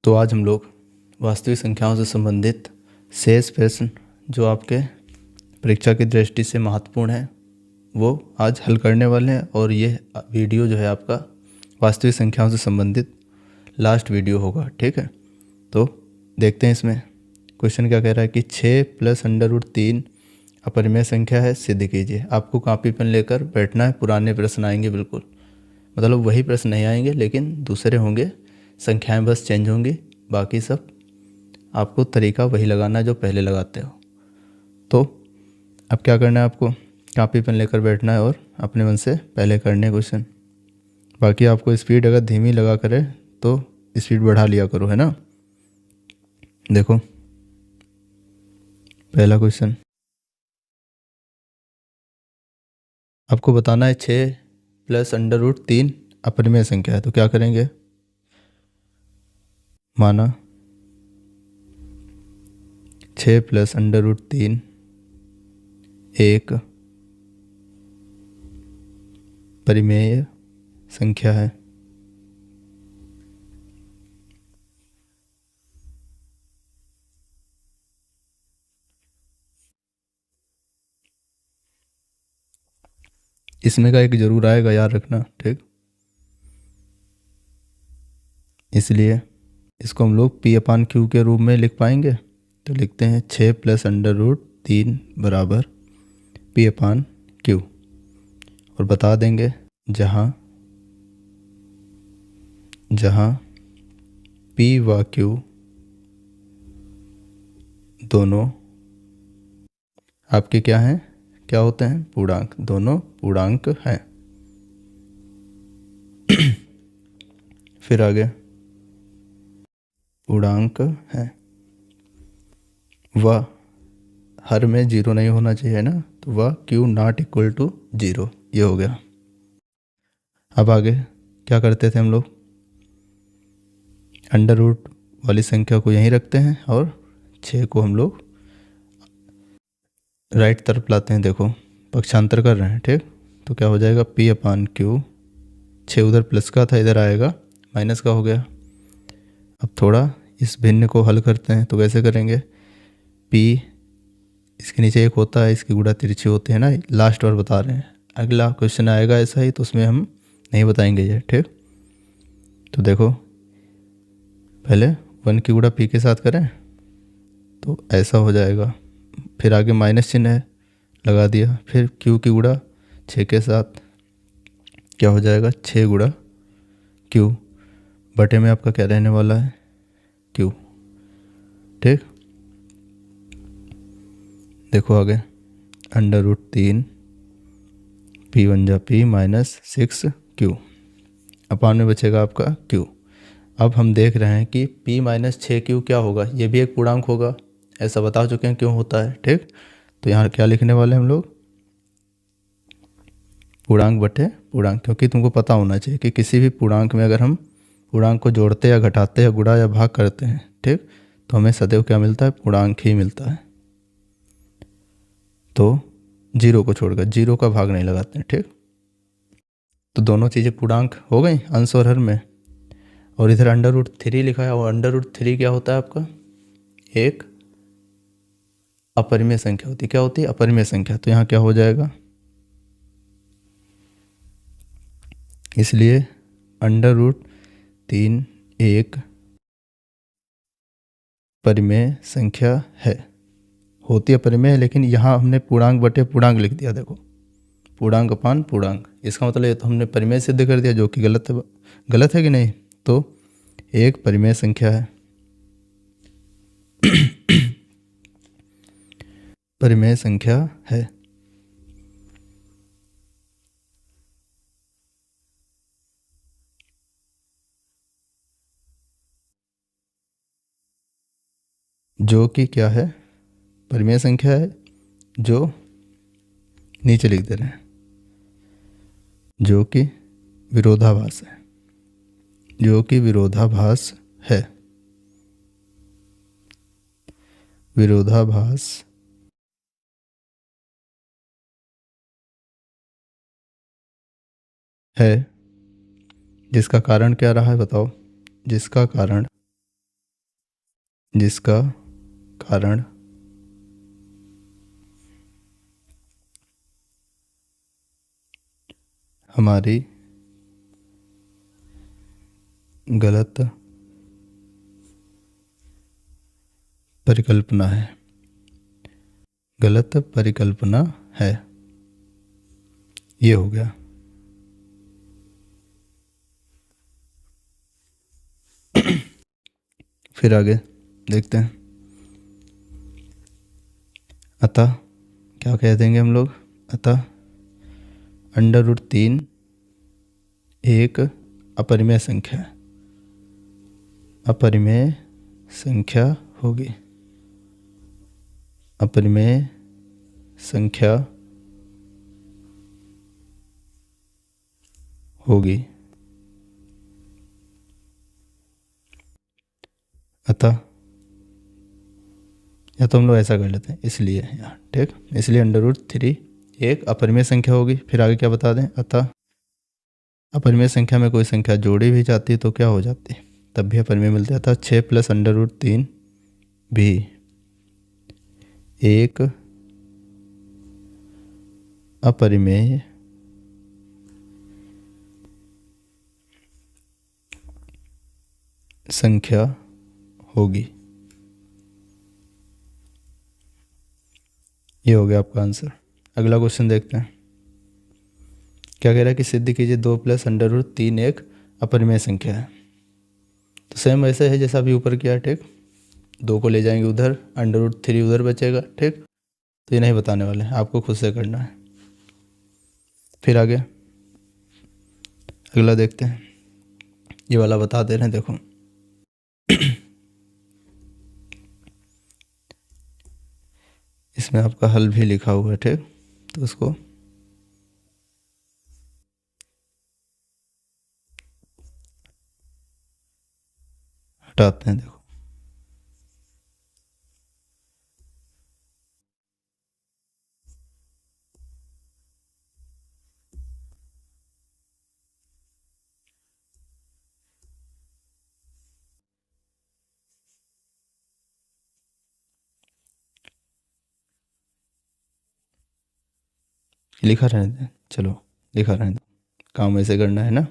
तो आज हम लोग वास्तविक संख्याओं से संबंधित शेष प्रश्न जो आपके परीक्षा की दृष्टि से महत्वपूर्ण है वो आज हल करने वाले हैं। और ये वीडियो जो है आपका वास्तविक संख्याओं से संबंधित लास्ट वीडियो होगा, ठीक है। तो देखते हैं इसमें क्वेश्चन क्या कह रहा है कि 6 + √3 अपरिमेय संख्या है, सिद्ध कीजिए। आपको कॉपी पेन लेकर बैठना है, पुराने प्रश्न आएंगे बिल्कुल, मतलब वही प्रश्न नहीं आएंगे लेकिन दूसरे होंगे, संख्याएं बस चेंज होंगी, बाकी सब आपको तरीका वही लगाना है जो पहले लगाते हो। तो अब क्या करना है, आपको कॉपी पेन लेकर बैठना है और अपने मन से पहले करने क्वेश्चन। बाकी आपको स्पीड अगर धीमी लगा करे तो स्पीड बढ़ा लिया करो, है ना। देखो पहला क्वेश्चन आपको बताना है 6 + √3 अपरिमेय संख्या है। तो क्या करेंगे, माना 6 + √3 एक परिमेय संख्या है। इसमें का एक जरूर आएगा, याद रखना, ठीक। इसलिए इसको हम लोग P/Q के रूप में लिख पाएंगे। तो लिखते हैं 6 + √3 बराबर P/Q और बता देंगे जहाँ P व Q दोनों आपके क्या हैं, क्या होते हैं, पूर्णांक, दोनों पूर्णांक हैं। फिर आगे पूर्णांक हैं, वह हर में 0 नहीं होना चाहिए ना, तो वह Q ≠ 0, ये हो गया। अब आगे क्या करते थे हम लोग, अंडर रूट वाली संख्या को यहीं रखते हैं और 6 को हम लोग राइट तरफ लाते हैं। देखो पक्षांतर कर रहे हैं, ठीक। तो क्या हो जाएगा, P/Q, 6 उधर प्लस का था, इधर आएगा माइनस का हो गया। अब थोड़ा इस भिन्न को हल करते हैं। तो कैसे करेंगे, P इसके नीचे एक होता है, इसकी गुणा तिरछी होते हैं ना, लास्ट बार बता रहे हैं। अगला क्वेश्चन आएगा ऐसा ही, तो उसमें हम नहीं बताएंगे ये, ठीक। तो देखो पहले 1 की गुणा P के साथ करें तो ऐसा हो जाएगा, फिर आगे माइनस चिन्ह है लगा दिया, फिर Q की गुणा 6 के साथ क्या हो जाएगा, 6 गुणा Q बटे में आपका क्या रहने वाला है, Q, ठीक। देखो आगे √3 P1 जा P -6Q अपान में बचेगा आपका Q। अब हम देख रहे हैं कि P - 6Q क्या होगा, ये भी एक पूर्णांक होगा, ऐसा बता चुके हैं क्यों होता है, ठीक। तो यहाँ क्या लिखने वाले हैं हम लोग, पूर्णांक बटे पूर्णांक, क्योंकि तुमको पता होना चाहिए कि किसी भी पूर्णांक में अगर हम पूर्णांक को जोड़ते या घटाते या गुणा या भाग करते हैं, ठीक, तो हमें सदैव क्या मिलता है, पूर्णांक ही मिलता है। तो 0 को छोड़कर, 0 का भाग नहीं लगाते हैं, ठीक। तो दोनों चीज़ें पूर्णांक हो गई अंश और हर में। और इधर √3 लिखा है, और √3 क्या होता है आपका, एक अपरिमेय संख्या होती है। क्या होती है, अपरिमेय संख्या। तो यहाँ क्या हो जाएगा, इसलिए √3 एक परिमेय संख्या है, होती है परिमेय, लेकिन यहाँ हमने पूर्णांक बटे पूर्णांक लिख दिया। देखो पूर्णांक अपान पूर्णांक, इसका मतलब ये तो हमने परिमेय सिद्ध कर दिया, जो कि गलत है। गलत है कि नहीं, तो एक परिमेय संख्या है। परिमेय संख्या है। जो कि क्या है, परिमेय संख्या है, जो नीचे लिख दे रहे हैं, जो कि विरोधाभास है, जो कि विरोधाभास है, विरोधाभास है। जिसका कारण क्या रहा है बताओ, जिसका कारण जिसका कारण हमारी गलत परिकल्पना है। गलत परिकल्पना है, ये हो गया। फिर आगे देखते हैं। अतः क्या कह देंगे हम लोग? अतः √3 एक अपरिमेय संख्या है, अपरिमेय संख्या होगी, अपरिमेय संख्या होगी। अतः या तो हम लोग ऐसा कर लेते हैं, इसलिए यहाँ ठीक, इसलिए √3 एक अपरिमेय संख्या होगी। फिर आगे क्या बता दें? अतः अपरिमेय संख्या में कोई संख्या जोड़ी भी जाती है तो क्या हो जाती है? तब भी अपरिमेय मिलती है। अतः 6 + √3 भी एक अपरिमेय संख्या होगी। ये हो गया आपका आंसर। अगला क्वेश्चन देखते हैं। क्या कह रहा है कि सिद्ध कीजिए 2 + √3 एक अपरिमेय संख्या है। तो सेम वैसे है जैसा अभी ऊपर किया, ठीक। 2 को ले जाएंगे उधर, √3 उधर बचेगा, ठीक। तो ये नहीं बताने वाले हैं, आपको खुद से करना है। फिर आगे अगला देखते हैं। ये वाला बता दे रहे हैं, देखो। इसमें आपका हल भी लिखा हुआ है, ठीक। तो उसको हटाते हैं, देखो। लिखा रहने दें, चलो लिखा रहने दें, काम ऐसे करना है ना,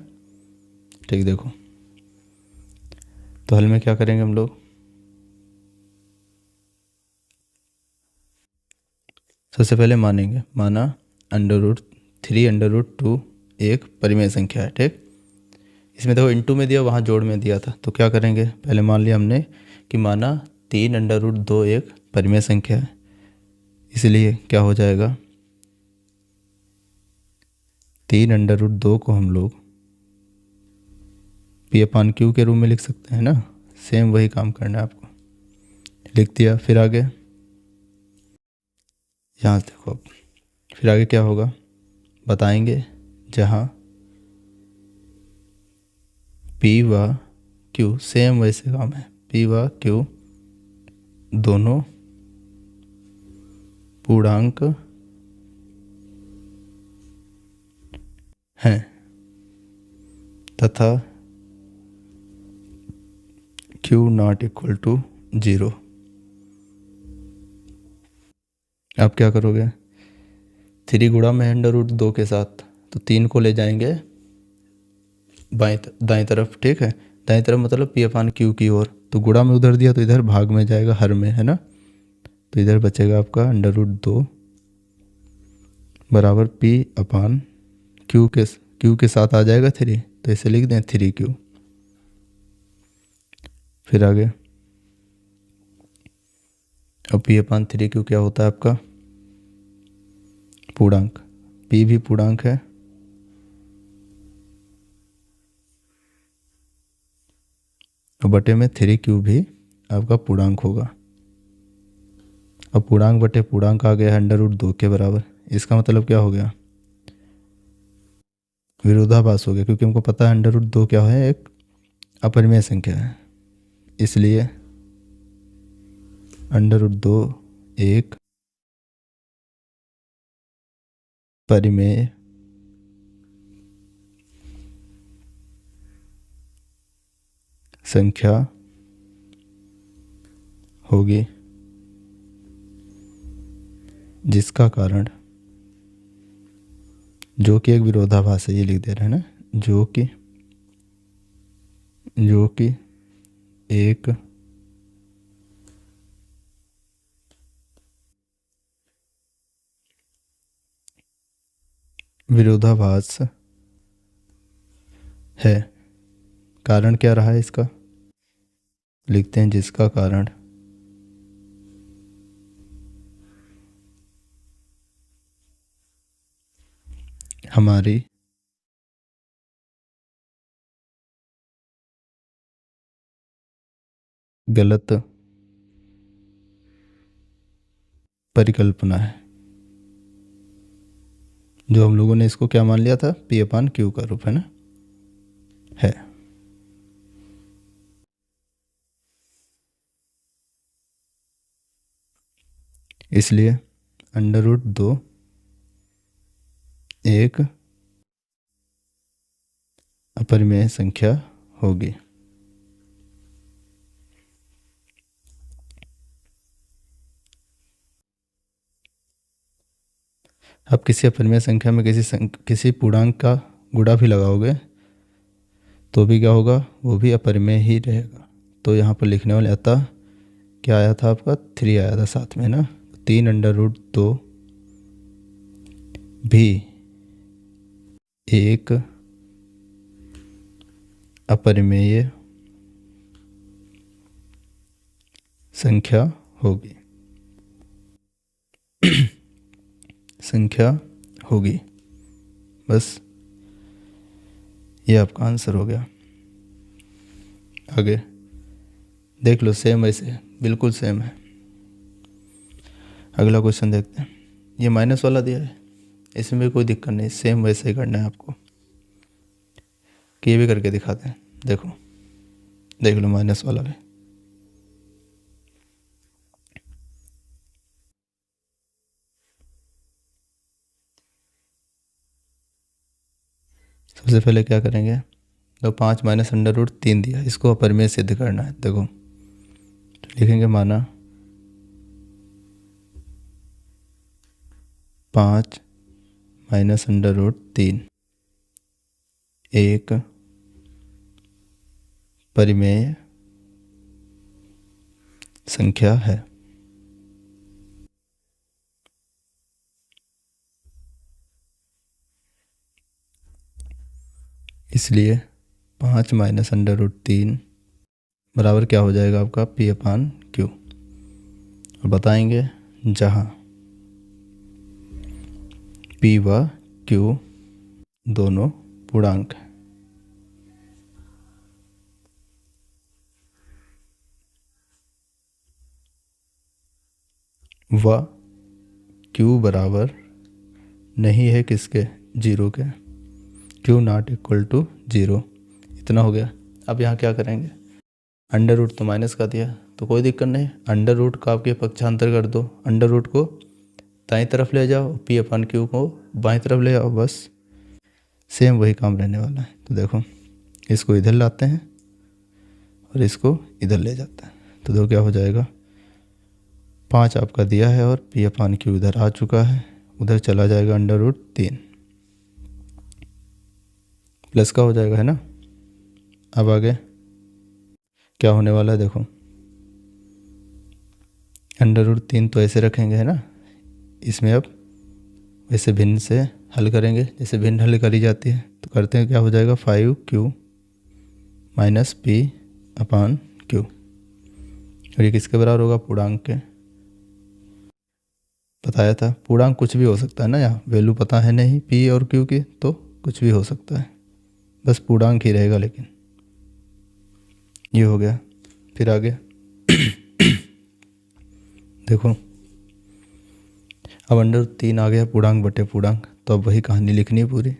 ठीक। देखो तो हल में क्या करेंगे हम लोग? सबसे पहले मानेंगे, माना √3 √2 एक परिमेय संख्या है, ठीक। इसमें देखो इंटू में दिया, वहाँ जोड़ में दिया था, तो क्या करेंगे? पहले मान लिया हमने कि माना 3 √2 एक परिमेय संख्या है, इसलिए क्या हो जाएगा? 3 √2 को हम लोग P/Q के रूप में लिख सकते हैं ना। सेम वही काम करना है आपको, लिख दिया। फिर आगे यहाँ देखो, अब फिर आगे क्या होगा बताएंगे। जहाँ P व Q, सेम वैसे काम है, P व Q दोनों पूर्णांक हैं तथा Q ≠ 0। आप क्या करोगे? 3 गुणा में √2 के साथ, तो 3 को ले जाएंगे दाएं तरफ, ठीक है। दाएं तरफ मतलब P/Q की ओर, तो गुणा में उधर दिया तो इधर भाग में जाएगा, हर में, है ना। तो इधर बचेगा आपका √2 बराबर P/Q के साथ आ जाएगा 3, तो इसे लिख दें 3Q। फिर आगे अब P/3Q क्या होता है आपका? पूर्णांक। P भी पूर्णांक है और बटे में 3Q भी आपका पूर्णांक होगा। अब पूर्णांक बटे पूर्णांक आ गया √2 के बराबर। इसका मतलब क्या हो गया? विरोधाभास हो गया, क्योंकि हमको पता है √2 क्या है? एक अपरिमेय संख्या है, इसलिए √2 एक परिमेय संख्या होगी, जिसका कारण, जो कि एक विरोधाभास है, ये लिख दे रहे हैं ना, जो कि एक विरोधाभास है। कारण क्या रहा है इसका, लिखते हैं जिसका कारण हमारी गलत परिकल्पना है। जो हम लोगों ने इसको क्या मान लिया था, पी अपान क्यू का रूप है ना, है। इसलिए √2 एक अपरिमेय संख्या होगी। अब किसी अपरिमेय संख्या में किसी पूर्णांक का गुणा भी लगाओगे तो भी क्या होगा, वो भी अपरिमेय ही रहेगा। तो यहाँ पर लिखने वाले अतः क्या आया था आपका, 3 आया था साथ में ना, 3√2 भी एक अपरिमेय संख्या होगी, संख्या होगी। बस ये आपका आंसर हो गया। आगे देख लो, सेम वैसे बिल्कुल सेम है। अगला क्वेश्चन देखते हैं। ये माइनस वाला दिया है, इसमें भी कोई दिक्कत नहीं, सेम वैसे ही करना है आपको। कि ये भी करके दिखाते हैं, देखो देख लो माइनस वाला भी। सबसे पहले क्या करेंगे, तो 5 माइनस √3 दिया, इसको अपरिमेय सिद्ध करना है। देखो तो लिखेंगे माना 5 माइनस √3 एक परिमेय संख्या है। इसलिए 5 माइनस √3 बराबर क्या हो जाएगा आपका, पी अपान क्यू। और बताएंगे जहाँ पी व क्यू दोनों पूर्णांक हैं। व क्यू बराबर नहीं है किसके, 0 के, क्यू नॉट इक्वल टू 0। इतना हो गया। अब यहाँ क्या करेंगे, अंडर रूट तो माइनस का दिया तो कोई दिक्कत नहीं, अंडर रूट का आपके पक्षांतर कर दो, अंडर रूट को दाईं तरफ ले जाओ, पी अपान क्यू को बाईं तरफ ले आओ, बस सेम वही काम रहने वाला है। तो देखो इसको इधर लाते हैं और इसको इधर ले जाते हैं, तो देखो क्या हो जाएगा, 5 आपका दिया है और पी अपान क्यू इधर आ चुका है, उधर चला जाएगा √3 प्लस का हो जाएगा, है ना। अब आगे क्या होने वाला है, देखो √3 तो ऐसे रखेंगे, है ना। इसमें अब वैसे भिन्न से हल करेंगे, जैसे भिन्न हल करी जाती है। तो करते हैं, क्या हो जाएगा, 5q माइनस पी अपान क्यू। और ये किसके बराबर होगा, पूर्णांक के। बताया था पूर्णांक कुछ भी हो सकता है ना, यहाँ वैल्यू पता है नहीं पी और क्यू की, तो कुछ भी हो सकता है, बस पूर्णांक ही रहेगा। लेकिन ये हो गया। फिर आगे देखो अब √3 आ गया, पूर्णांक बटे पूर्णांक, तो अब वही कहानी लिखनी है पूरी।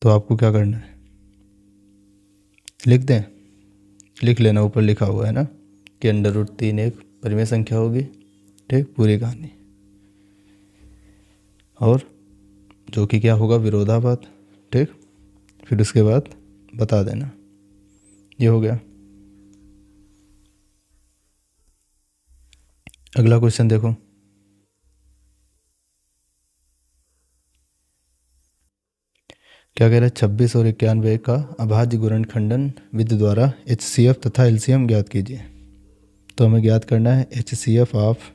तो आपको क्या करना है, लिख दें, लिख लेना, ऊपर लिखा हुआ है ना कि √3 एक परिमेय संख्या होगी, ठीक, पूरी कहानी। और जो कि क्या होगा, विरोधाभास, ठीक। फिर उसके बाद बता देना। ये हो गया। अगला क्वेश्चन देखो, क्या कह रहा है, 26 और 91 का अभाज्य गुणनखंडन विधि द्वारा HCF तथा LCM ज्ञात कीजिए। तो हमें ज्ञात करना है HCF ऑफ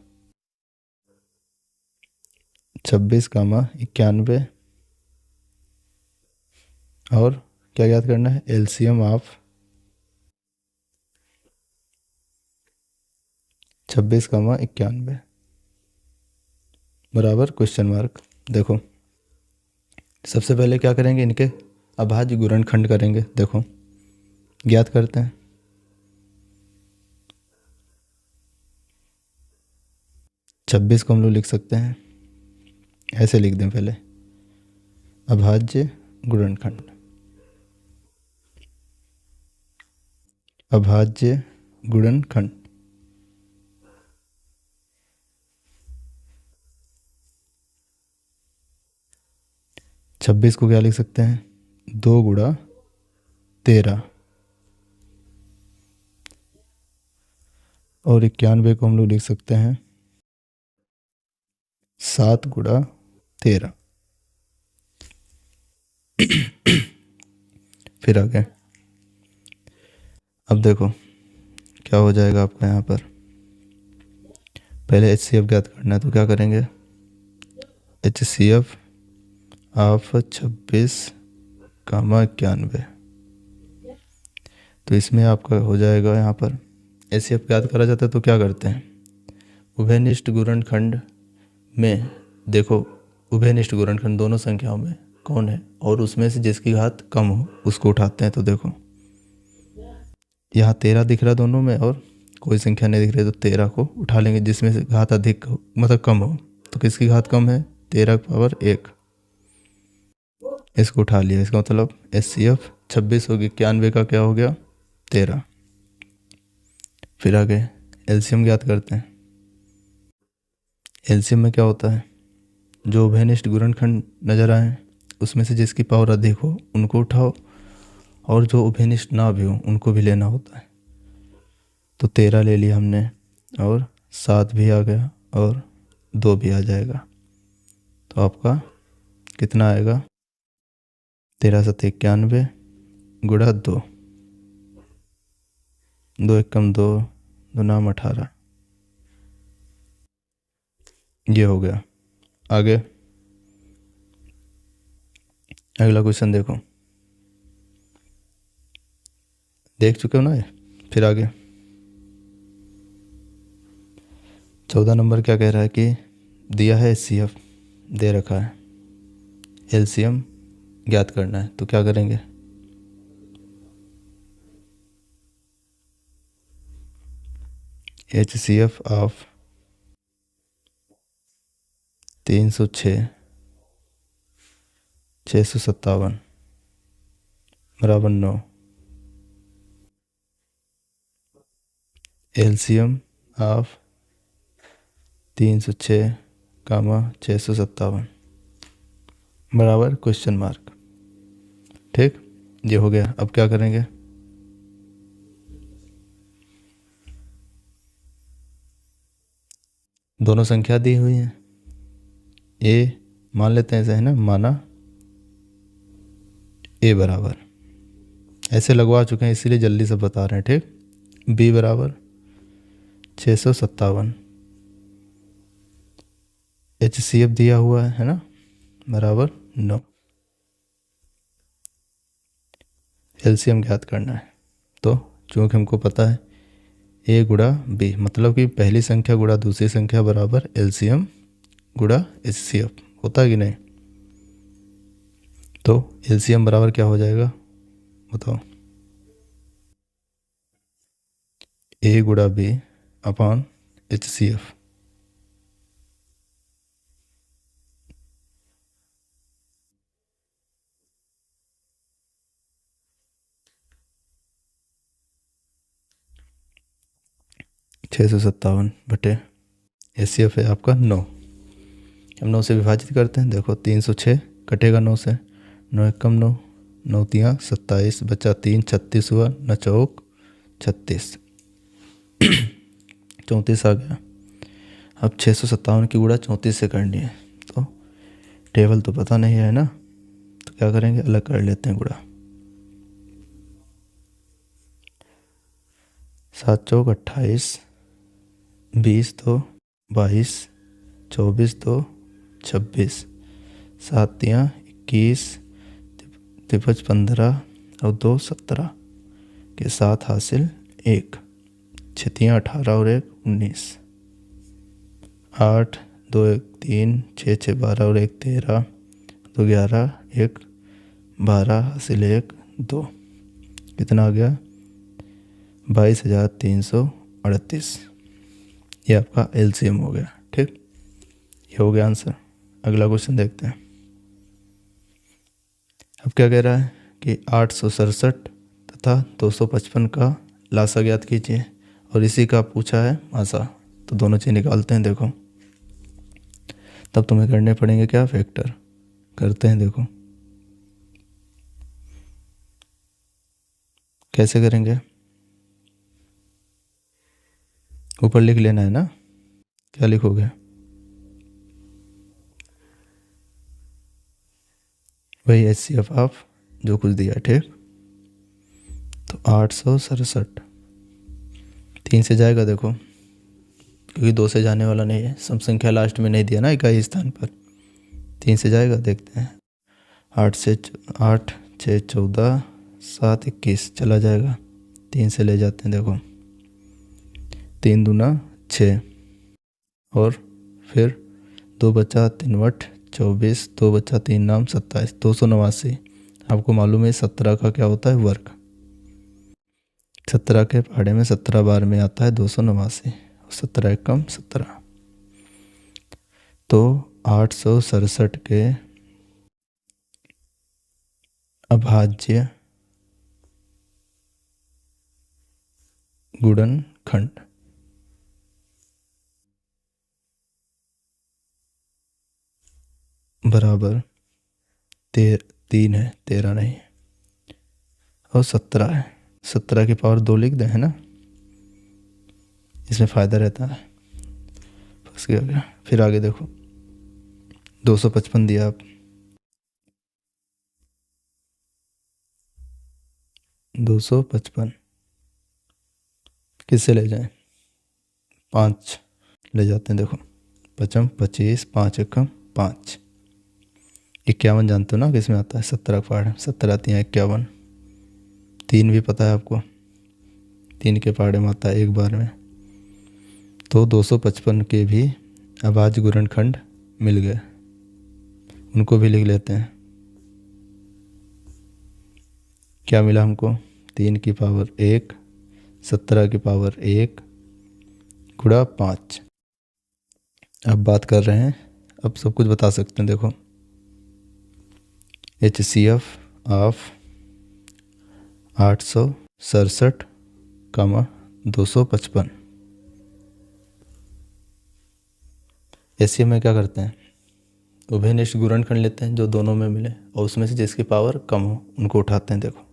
26, 91 और क्या ज्ञात करना है, LCM ऑफ 26, 91 बराबर क्वेश्चन मार्क। देखो सबसे पहले क्या करेंगे, इनके अभाज्य गुणनखंड करेंगे। देखो ज्ञात करते हैं। 26 को हम लोग लिख सकते हैं, ऐसे लिख दें पहले, अभाज्य गुणनखंड, अभाज्य गुणनखंड। 26 को क्या लिख सकते हैं, 2 गुणा 13, और 91 को हम लोग लिख सकते हैं 7 गुणा 13। फिर आगे अब देखो क्या हो जाएगा आपका, यहाँ पर पहले HCF ज्ञात करना है, तो क्या करेंगे, HCF ऑफ 26, 91। तो इसमें आपका हो जाएगा, यहाँ पर HCF ज्ञात करा जाता है तो क्या करते हैं, उभयनिष्ठ गुणनखंड में देखो, उभयनिष्ठ गुणनखंड दोनों संख्याओं में कौन है, और उसमें से जिसकी घात कम हो उसको उठाते हैं। तो देखो यहाँ 13 दिख रहा है दोनों में, और कोई संख्या नहीं दिख रही, तो 13 को उठा लेंगे जिसमें से घात अधिक हो, मतलब कम हो। तो किसकी घात कम है, 13 की पावर 1, इसको उठा लिया। इसका मतलब HCF 26 होगी, 91 का क्या हो गया, 13। फिर आगे LCM ज्ञात करते हैं। LCM में क्या होता है, जो उभयनिष्ठ गुणनखंड नजर आए उसमें से जिसकी पावर अधिक हो उनको उठाओ, और जो उभयनिष्ठ ना भी हो उनको भी लेना होता है। तो 13 ले लिया हमने, और 7 भी आ गया, और 2 भी आ जाएगा। तो आपका कितना आएगा, 13 7 91 गुणा 2, 2 1 कम 2, 2 नाम 18, ये हो गया। आगे अगला क्वेश्चन देखो, देख चुके हो ना ये। फिर आगे 14 नंबर क्या कह रहा है कि दिया है HCF दे रखा है, LCM ज्ञात करना है। तो क्या करेंगे, HCF ऑफ 306, 657 बराबर 9, LCM ऑफ 306, 657 बराबर क्वेश्चन मार्क। ठीक, ये हो गया। अब क्या करेंगे, दोनों संख्या दी हुई है, A मान लेते हैं, ऐसे है ना, माना A बराबर, ऐसे लगवा चुके हैं इसीलिए जल्दी से बता रहे हैं। ठीक, B बराबर 657, HCF दिया हुआ है ना, बराबर 9, LCM ज्ञात करना है। तो चूँकि हमको पता है A गुणा B, मतलब कि पहली संख्या गुणा दूसरी संख्या बराबर LCM गुणा HCF होता है कि नहीं। तो LCM बराबर क्या हो जाएगा, बताओ, A गुणा B अपॉन HCF। छः सौ सत्तावन बटे HCF है आपका 9, हम 9 से विभाजित करते हैं। देखो 306 कटेगा 9 से, 9 1 कम 9, 9 3 27 बचा 3, 36 हुआ, 9 चौक 36, 34 आ गया। अब 657 की गुणा 34 से करनी है, तो टेबल तो पता नहीं है ना, तो क्या करेंगे, अलग कर लेते हैं गुणा। 7 चौक 28, 20 2 22, 24 2 26, 7 तियाँ 21, 23 15 और 2 17 के साथ हासिल 1, 6 तियाँ 18 और 1 19, 8 2 1 3, 6 6 12 और 1 13, 2 11 1 12 हासिल 1 2, कितना आ गया, 22,338। ये आपका एलसीएम हो गया। ठीक, ये हो गया आंसर। अगला क्वेश्चन देखते हैं। अब क्या कह रहा है कि 867 तथा 255 का लासा ज्ञात कीजिए, और इसी का पूछा है मासा। तो दोनों चीज़ निकालते हैं। देखो, तब तुम्हें करने पड़ेंगे क्या, फैक्टर करते हैं। देखो कैसे करेंगे, ऊपर लिख लेना है ना। क्या लिखोगे, वही HCF ऑफ जो कुछ दिया। ठीक, तो 867 3 से जाएगा, देखो क्योंकि 2 से जाने वाला नहीं है, सम संख्या लास्ट में नहीं दिया ना इकाई स्थान पर, 3 से जाएगा। देखते हैं, 8 6 14 7 21 चला जाएगा, 3 से ले जाते हैं। देखो 3 दूना 6, और फिर 2 बचा 3 वट 24, 2 बचा 3 नाम 27, 289। आपको मालूम है 17 का क्या होता है, वर्ग। 17 के पहाड़े में 17 बार में आता है 289, 17 एकम 17। तो 867 के अभाज्य गुणनखंड बराबर 3 है, 13 नहीं, और 17 है। 17 की पावर 2 लिख दें, है ना, इसमें फ़ायदा रहता है। फंस गया। फिर आगे देखो, 255 दिया आप, 255 किससे ले जाएं, 5 ले जाते हैं। देखो 55 25, 5 एकम 5, 51 जानते हो ना किस में आता है, 17 का पहाड़, 17 आती हैं 51। 3 भी पता है आपको, 3 के पहाड़े में आता है एक बार में। तो 255 के भी अभाज्य गुणनखंड मिल गए, उनको भी लिख लेते हैं। क्या मिला हमको, 3 की पावर 1, 17 की पावर 1 गुणा 5। अब बात कर रहे हैं, अब सब कुछ बता सकते हैं। देखो HCF ऑफ 867 कामा 255। HCF में क्या करते हैं, उभयनिष्ठ गुणनखंड लेते हैं जो दोनों में मिले, और उसमें से जिसकी पावर कम हो उनको उठाते हैं। देखो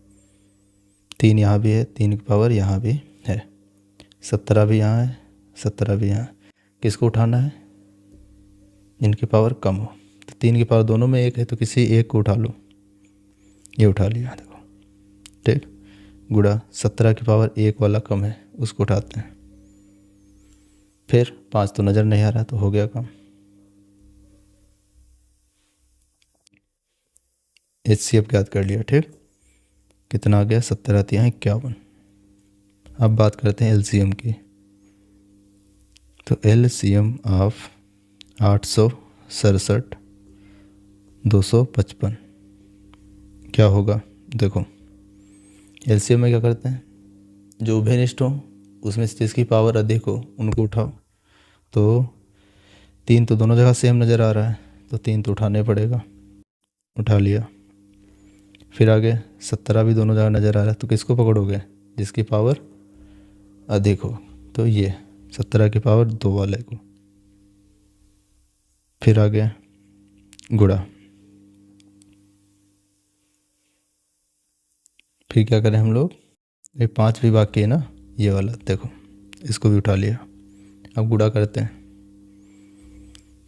3 यहाँ भी है, 3 की पावर यहाँ भी है, 17 भी यहाँ है, 17 भी यहाँ। किसको उठाना है, जिनकी पावर कम हो। तो 3 की पावर दोनों में 1 है, तो किसी एक को उठा लो, ये उठा लिया। देखो ठीक, गुणा 17 की पावर 1 वाला कम है, उसको उठाते हैं। फिर 5 तो नज़र नहीं आ रहा, तो हो गया काम। HCF ज्ञात कर लिया। ठीक, कितना आ गया, 17 आती है 51। अब बात करते हैं LCM की। तो LCM ऑफ 867 255 क्या होगा। देखो LCM में क्या करते हैं, जो उभयनिष्ठ हो उसमें से जिसकी पावर अधिक हो उनको उठाओ। तो 3 तो दोनों जगह सेम नज़र आ रहा है, तो 3 तो उठाने पड़ेगा, उठा लिया। फिर आगे 17 भी दोनों जगह नज़र आ रहा है, तो किसको पकड़ोगे, जिसकी पावर अधिक हो। तो ये 17 की पावर 2 वाले को। फिर आगे गुणा, फिर क्या करें हम लोग, ये 5 भी बाकी है ना, ये वाला देखो, इसको भी उठा लिया। अब गुणा करते हैं,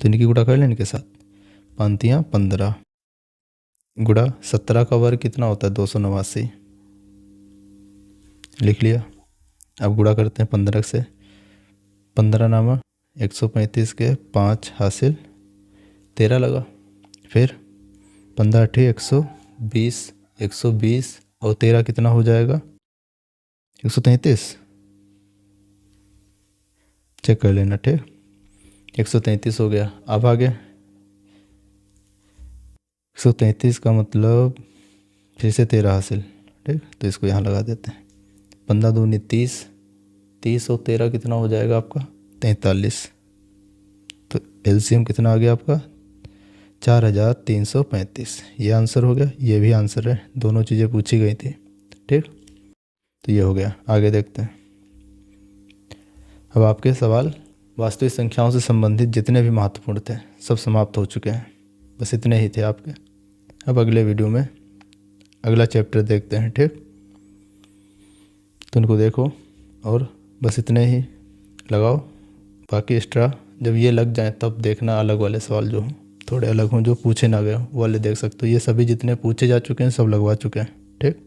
तो इनकी गुणा कर लें इनके साथ। 5 15 गुणा 17 का वर्ग कितना होता है 289, लिख लिया। अब गुणा करते हैं 15 से। 15 नामा 135 के 5 हासिल 13 लगा। फिर 15 अठी 120, 120 और 13 कितना हो जाएगा 133। चेक कर लेना, ठीक। 133 हो गया। अब आगे 133 का मतलब फिर से 13 हासिल, ठीक। तो इसको यहाँ लगा देते हैं। 15 दूनी 30, 30 और 13 कितना हो जाएगा आपका 43। तो एलसीएम कितना आ गया आपका 4335। ये आंसर हो गया, ये भी आंसर है, दोनों चीज़ें पूछी गई थी, ठीक। तो ये हो गया। आगे देखते हैं। अब आपके सवाल वास्तविक संख्याओं से संबंधित जितने भी महत्वपूर्ण थे सब समाप्त हो चुके हैं। बस इतने ही थे आपके। अब अगले वीडियो में अगला चैप्टर देखते हैं, ठीक। तो इनको देखो और बस इतने ही लगाओ। बाकी एक्स्ट्रा जब ये लग जाए तब देखना अलग वाले सवाल जो हों, थोड़े अलग हों, जो पूछे ना गए हों, वो वाले देख सकते हो। ये सभी जितने पूछे जा चुके हैं सब लगवा चुके हैं, ठीक।